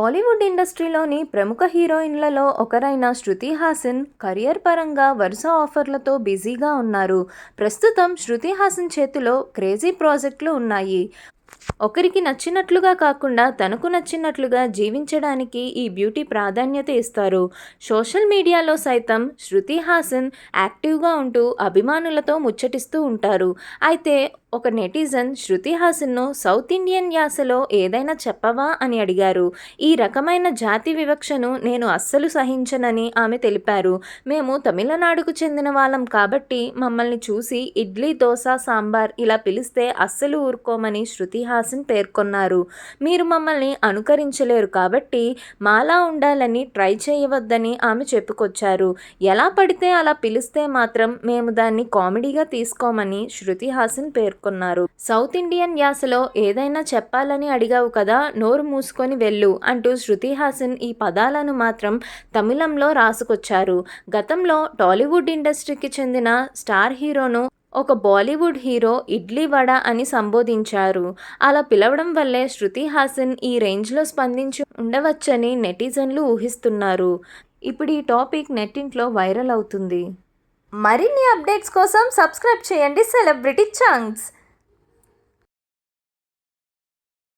టాలీవుడ్ ఇండస్ట్రీలోని ప్రముఖ హీరోయిన్లలో ఒకరైన శృతి హాసన్ కెరియర్ పరంగా వరుస ఆఫర్లతో బిజీగా ఉన్నారు. ప్రస్తుతం శృతి హాసన్ చేతిలో క్రేజీ ప్రాజెక్టులు ఉన్నాయి. ఒకరికి నచ్చినట్లుగా కాకుండా తనకు నచ్చినట్లుగా జీవించడానికి ఈ బ్యూటీ ప్రాధాన్యత ఇస్తారు. సోషల్ మీడియాలో సైతం శృతి హాసన్ యాక్టివ్గా ఉంటూ అభిమానులతో ముచ్చటిస్తూ ఉంటారు. అయితే ఒక నెటిజన్ శృతి హాసన్ను సౌత్ ఇండియన్ యాసలో ఏదైనా చెప్పవా అని అడిగారు. ఈ రకమైన జాతి వివక్షను నేను అస్సలు సహించనని ఆమె తెలిపారు. మేము తమిళనాడుకు చెందిన వాళ్ళం కాబట్టి మమ్మల్ని చూసి ఇడ్లీ, దోశ, సాంబార్ ఇలా పిలిస్తే అస్సలు ఊరుకోమని శృతి హాసన్ పేర్కొన్నారు. మీరు మమ్మల్ని అనుకరించలేరు కాబట్టి మాలా ఉండాలని ట్రై చేయవద్దని ఆమె చెప్పుకొచ్చారు. ఎలా పడితే అలా పిలిస్తే మాత్రం మేము దాన్ని కామెడీగా తీసుకోమని శృతి హాసన్ పేర్కొన్నారు. సౌత్ ఇండియన్ యాసలో ఏదైనా చెప్పాలని అడిగావు కదా, నోరు మూసుకొని వెళ్ళు అంటూ శృతి హాసన్ ఈ పదాలను మాత్రం తమిళంలో రాసుకొచ్చారు. గతంలో టాలీవుడ్ ఇండస్ట్రీకి చెందిన స్టార్ హీరోను ఒక బాలీవుడ్ హీరో ఇడ్లీ వడ అని సంబోధించారు. అలా పిలవడం వల్లే శృతి హాసన్ ఈ రేంజ్లో స్పందించి ఉండవచ్చని నెటిజన్లు ఊహిస్తున్నారు. ఇప్పుడు ఈ టాపిక్ నెట్టింట్లో వైరల్ అవుతుంది. మరిన్ని అప్డేట్స్ కోసం సబ్స్క్రైబ్ చేయండి సెలబ్రిటీ ఛాంక్స్.